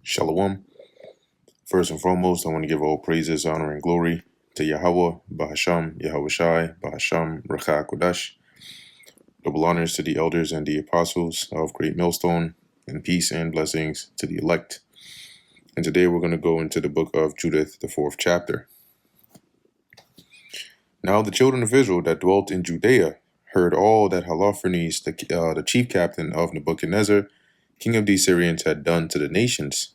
Shalom. First and foremost, I want to give all praises, honor, and glory to Yahweh, Bahasham, Yahweh Shai, Bahasham, Racha Kodash. Double honors to the elders and the apostles of Great Millstone, and peace and blessings to the elect. And today we're going to go into the book of Judith, the 4th chapter. Now the children of Israel that dwelt in Judea heard all that Holofernes, the chief captain of Nebuchadnezzar, king of the Assyrians, had done to the nations,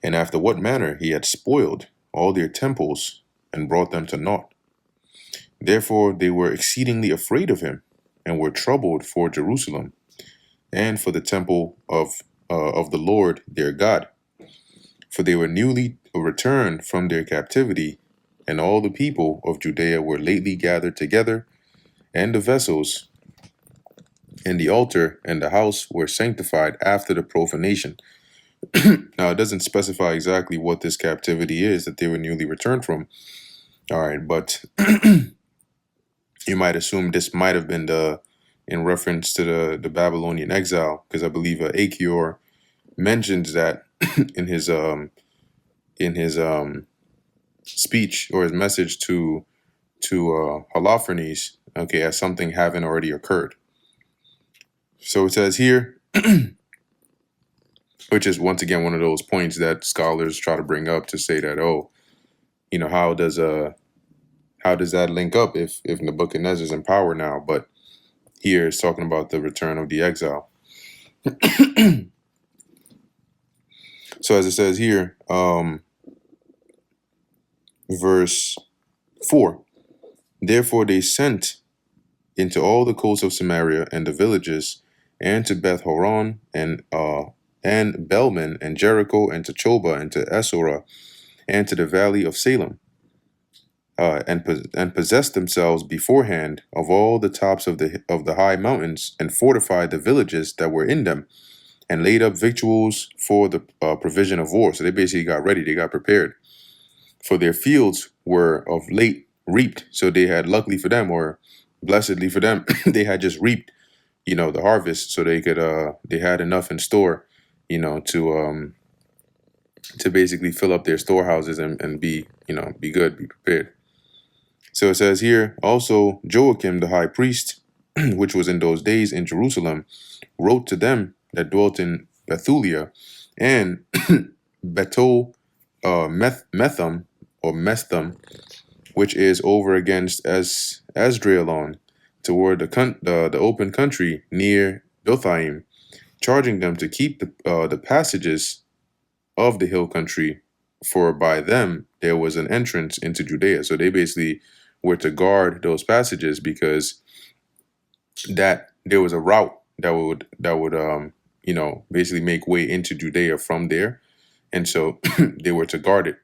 and after what manner he had spoiled all their temples and brought them to naught. Therefore they were exceedingly afraid of him, and were troubled for Jerusalem, and for the temple of the Lord their God. For they were newly returned from their captivity, and all the people of Judea were lately gathered together, and the vessels, and the altar, and the house were sanctified after the profanation. Now, it doesn't specify exactly what this captivity is that they were newly returned from. All right, but you might assume this might have been in reference to the Babylonian exile, because I believe Achior mentions that in his speech or his message to Holofernes, okay, as something having already occurred. So it says here, which is once again one of those points that scholars try to bring up to say that, oh, you know, how does that link up if Nebuchadnezzar's in power now? But here it's talking about the return of the exile. So as it says here, verse 4, therefore they sent into all the coasts of Samaria and the villages, and to Beth Horon and Belman and Jericho, and to Choba and to Esora, and to the valley of Salem, and possessed themselves beforehand of all the tops of the high mountains, and fortified the villages that were in them, and laid up victuals for the provision of war. So they basically got ready, they got prepared. For their fields were of late reaped, so they had, luckily for them, or blessedly for them, they had just reaped, the harvest, so they could they had enough in store, to basically fill up their storehouses and be good, be prepared. So it says here, also Joachim the high priest, which was in those days in Jerusalem, wrote to them that dwelt in Bethulia and Beto Metham, or Mestham, which is over against Asdraelon, toward the open country near Dothaim, charging them to keep the passages of the hill country, for by them there was an entrance into Judea. So they basically were to guard those passages, because that there was a route that would basically make way into Judea from there, and so they were to guard it.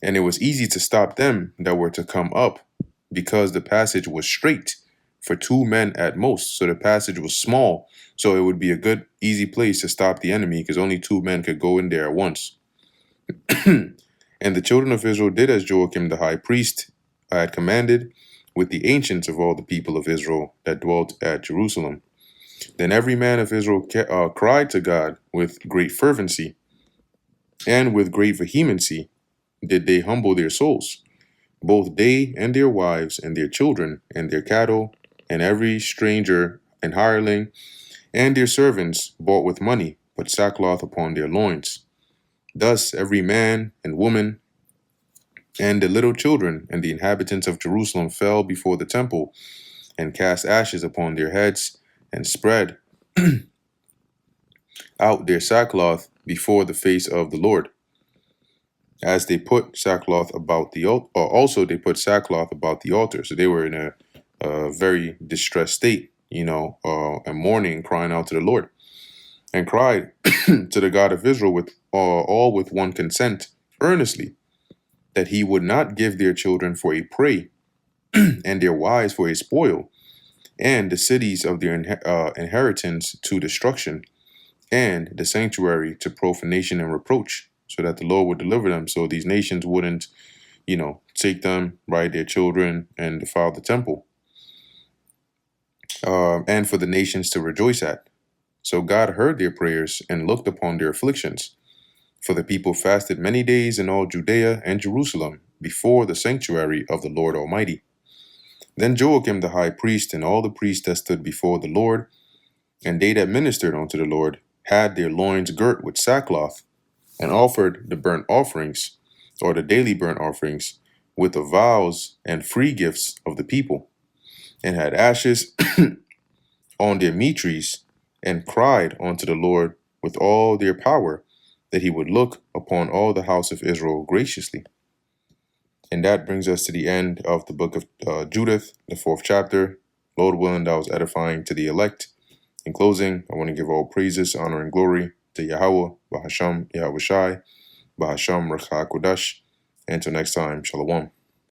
And it was easy to stop them that were to come up, because the passage was straight for 2 men at most. So the passage was small, so it would be a good, easy place to stop the enemy, because only 2 men could go in there at once. And the children of Israel did as Joachim the high priest had commanded, with the ancients of all the people of Israel that dwelt at Jerusalem. Then every man of Israel cried to God with great fervency, and with great vehemency did they humble their souls, both they and their wives and their children and their cattle, and every stranger and hireling, and their servants bought with money, put sackcloth upon their loins. Thus every man and woman and the little children and the inhabitants of Jerusalem fell before the temple, and cast ashes upon their heads, and spread out their sackcloth before the face of the Lord. As they put sackcloth about the altar, also they put sackcloth about the altar. So they were in a very distressed state, and mourning, crying out to the Lord, and cried to the God of Israel with all with one consent, earnestly, that he would not give their children for a prey, and their wives for a spoil, and the cities of their inheritance to destruction, and the sanctuary to profanation and reproach, so that the Lord would deliver them, so these nations wouldn't, take them, right, their children, and defile the temple, and for the nations to rejoice at. So God heard their prayers and looked upon their afflictions, For the people fasted many days in all Judea and Jerusalem before the sanctuary of the Lord Almighty. Then Joachim the high priest and all the priests that stood before the Lord, and they that ministered unto the Lord, had their loins girt with sackcloth, and offered the burnt offerings, or the daily burnt offerings, with the vows and free gifts of the people, and had ashes on their mitres, and cried unto the Lord with all their power, that he would look upon all the house of Israel graciously. And that brings us to the end of the book of Judith, the 4th chapter. Lord willing, that was edifying to the elect. In closing, I want to give all praises, honor, and glory to Yahweh, Bahasham, Yahweh Shai, Bahasham, Rekha Kodash. Until next time, Shalom.